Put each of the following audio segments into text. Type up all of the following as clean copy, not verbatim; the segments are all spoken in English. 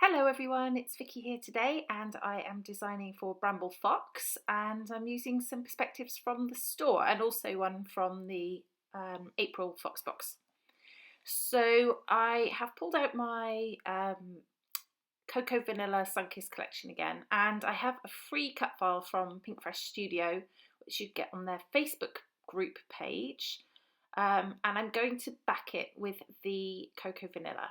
Hello everyone, it's Vicki here today and I am designing for Bramble Fox and I'm using some perspectives from the store and also one from the April Fox box. So I have pulled out my Cocoa Vanilla Sunkissed collection again, and I have a free cut file from Pinkfresh Studio which you get on their Facebook group page, and I'm going to back it with the Cocoa Vanilla.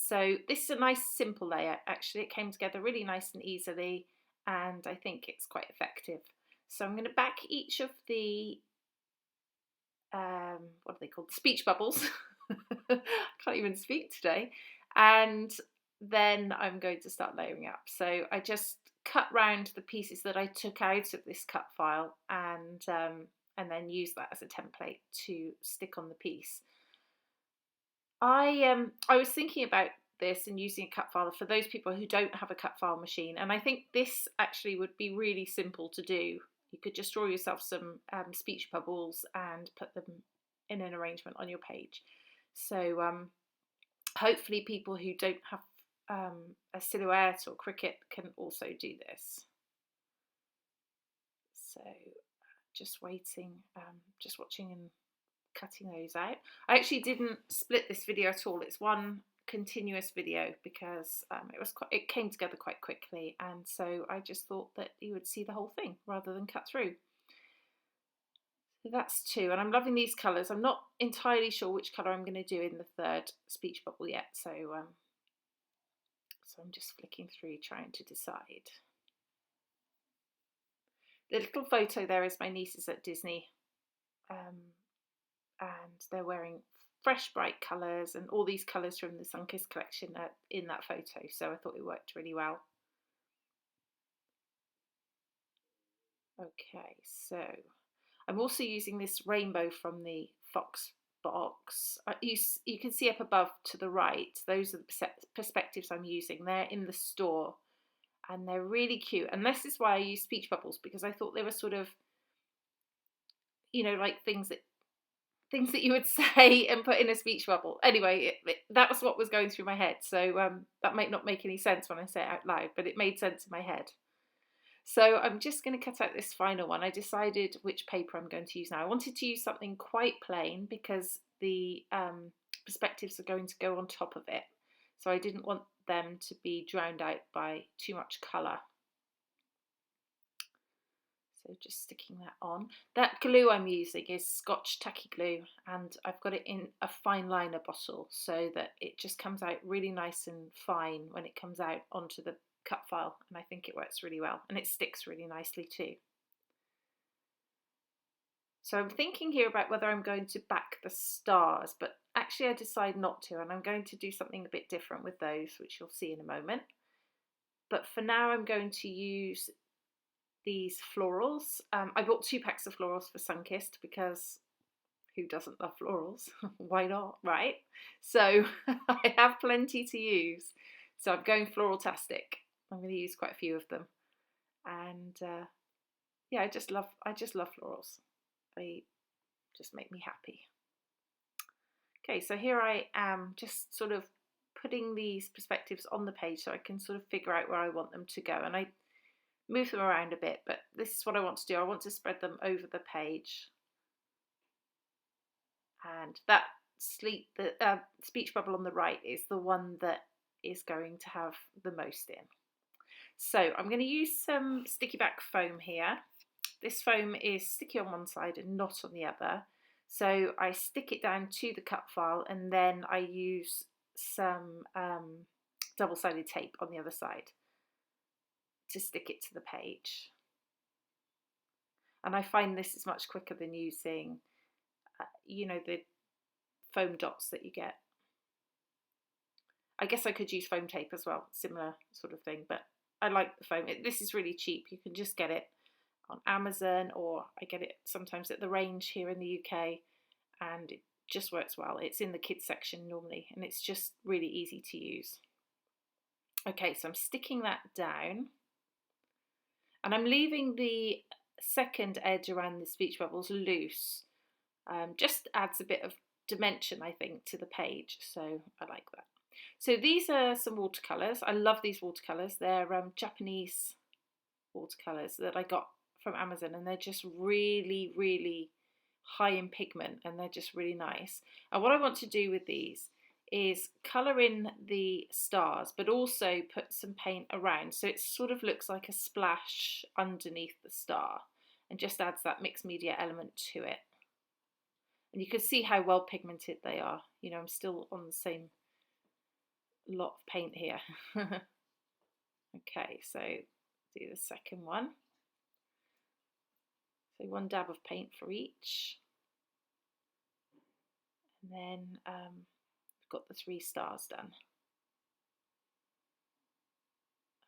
So this is a nice simple layer. Actually, it came together really nice and easily, and I think it's quite effective. So I'm going to back each of the what are they called? Speech bubbles. I can't even speak today. And then I'm going to start layering up. So I just cut round the pieces that I took out of this cut file and then use that as a template to stick on the piece. I was thinking about this and using a cut file for those people who don't have a cut file machine, and I think this actually would be really simple to do. You could just draw yourself some speech bubbles and put them in an arrangement on your page. So hopefully people who don't have a silhouette or Cricut can also do this. So just waiting, just watching and cutting those out. I actually didn't split this video at all. It's one continuous video because it came together quite quickly, and so I just thought that you would see the whole thing rather than cut through. So that's two, and I'm loving these colours. I'm not entirely sure which colour I'm going to do in the third speech bubble yet, so I'm just flicking through trying to decide. The little photo there is my nieces at Disney, and they're wearing fresh bright colours, and all these colours from the Sunkissed collection are in that photo, so I thought it worked really well. Okay, so I'm also using this rainbow from the Fox box. You can see up above to the right, those are the perspectives I'm using. They're in the store and they're really cute, and this is why I use speech bubbles, because I thought they were sort of, you know, like things that you would say and put in a speech bubble. Anyway, that was what was going through my head. So that might not make any sense when I say it out loud, but it made sense in my head. So I'm just going to cut out this final one. I decided which paper I'm going to use now. I wanted to use something quite plain because the perspectives are going to go on top of it. So I didn't want them to be drowned out by too much colour. So just sticking that on. That glue I'm using is Scotch tacky glue, and I've got it in a fine liner bottle so that it just comes out really nice and fine when it comes out onto the cut file, and I think it works really well, and it sticks really nicely too. So I'm thinking here about whether I'm going to back the stars, but actually I decide not to, and I'm going to do something a bit different with those, which you'll see in a moment. But for now I'm going to use these florals. I bought 2 packs of florals for Sunkissed because who doesn't love florals? Why not, right? So I have plenty to use. So I'm going floral-tastic. I'm going to use quite a few of them, and yeah, I just love florals. They just make me happy. Okay, so here I am, just sort of putting these perspectives on the page so I can sort of figure out where I want them to go, and I move them around a bit, but this is what I want to do. I want to spread them over the page, and that speech bubble on the right is the one that is going to have the most in. So I'm going to use some sticky back foam here. This foam is sticky on one side and not on the other, so I stick it down to the cut file and then I use some double-sided tape on the other side to stick it to the page. And I find this is much quicker than using you know, the foam dots that you get. I guess I could use foam tape as well, similar sort of thing, but I like the foam. This is really cheap. You can just get it on Amazon, or I get it sometimes at the Range here in the UK, and it just works well. It's in the kids section normally, and it's just really easy to use. Okay, so I'm sticking that down, and I'm leaving the second edge around the speech bubbles loose. Just adds a bit of dimension, I think, to the page, so I like that. So these are some watercolours. I love these watercolours. They're Japanese watercolours that I got from Amazon, and they're just really, really high in pigment, and they're just really nice. And what I want to do with these is colour in the stars, but also put some paint around, so it sort of looks like a splash underneath the star, and just adds that mixed media element to it. And you can see how well pigmented they are. You know, I'm still on the same lot of paint here. Okay, so do the second one. So one dab of paint for each. And then I've got the 3 stars done.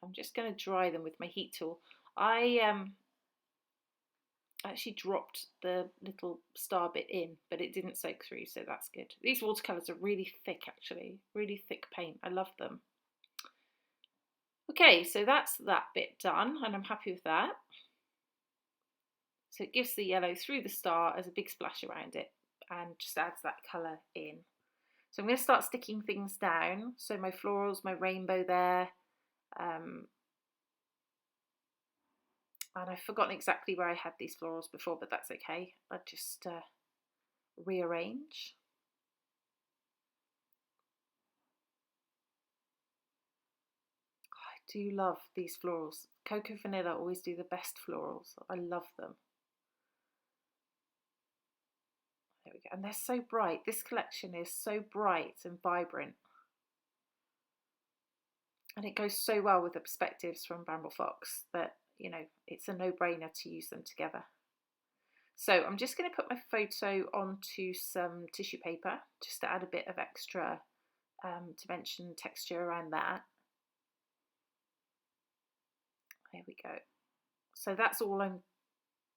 I'm just going to dry them with my heat tool. I actually dropped the little star bit in, but it didn't soak through, so that's good. These watercolours are really thick, actually, really thick paint. I love them. Okay, so that's that bit done, and I'm happy with that. So it gives the yellow through the star as a big splash around it, and just adds that colour in. So I'm going to start sticking things down. So my florals, my rainbow there, and I've forgotten exactly where I had these florals before, but that's okay. I'll just rearrange. I do love these florals. Cocoa Vanilla always do the best florals. I love them. There we go. And they're so bright. This collection is so bright and vibrant. And it goes so well with the Perspectives from Bramble Fox that, you know, it's a no-brainer to use them together. So I'm just going to put my photo onto some tissue paper just to add a bit of extra dimension texture around that. There we go. So that's all I'm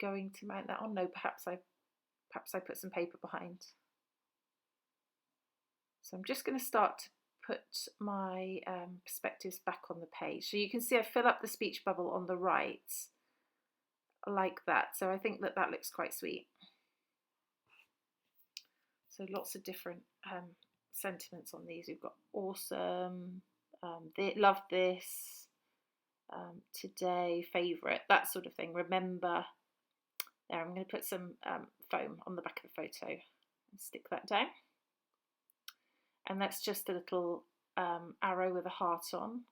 going to mount that on. No, perhaps I put some paper behind. So I'm just going to start to put my perspectives back on the page. So you can see I fill up the speech bubble on the right like that. So I think that that looks quite sweet. So lots of different sentiments on these. We've got awesome, love this, today, favourite, that sort of thing. Remember. There, I'm going to put some foam on the back of the photo and stick that down. And that's just a little arrow with a heart on,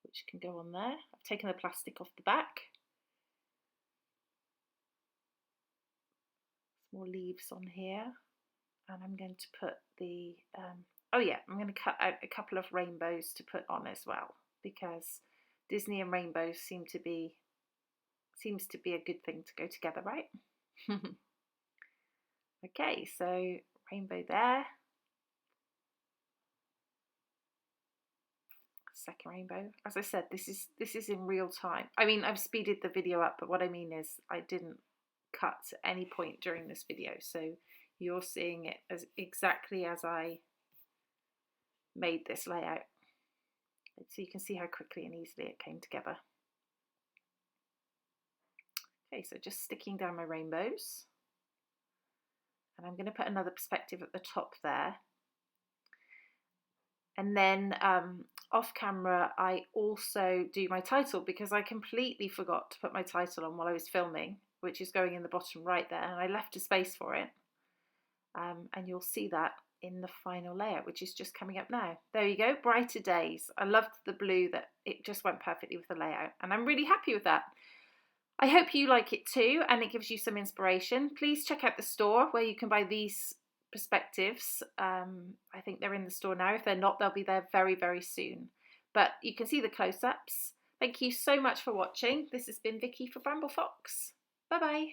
which can go on there. I've taken the plastic off the back. Some more leaves on here. And I'm going to put the, oh yeah, I'm going to cut out a couple of rainbows to put on as well, because Disney and rainbows seems to be a good thing to go together, right? Okay, so rainbow there. Second rainbow. As I said, this is in real time. I mean, I've speeded the video up, but what I mean is I didn't cut at any point during this video, so you're seeing it as exactly as I made this layout. So you can see how quickly and easily it came together. Okay, so just sticking down my rainbows. And I'm going to put another perspective at the top there. And then off camera, I also do my title, because I completely forgot to put my title on while I was filming, which is going in the bottom right there. And I left a space for it. And you'll see that in the final layout, which is just coming up now. There you go, Brighter Days. I loved the blue, that it just went perfectly with the layout. And I'm really happy with that. I hope you like it too, and it gives you some inspiration. Please check out the store where you can buy these perspectives. I think they're in the store now. If they're not, they'll be there very, very soon. But you can see the close-ups. Thank you so much for watching. This has been Vicky for Bramble Fox. Bye-bye.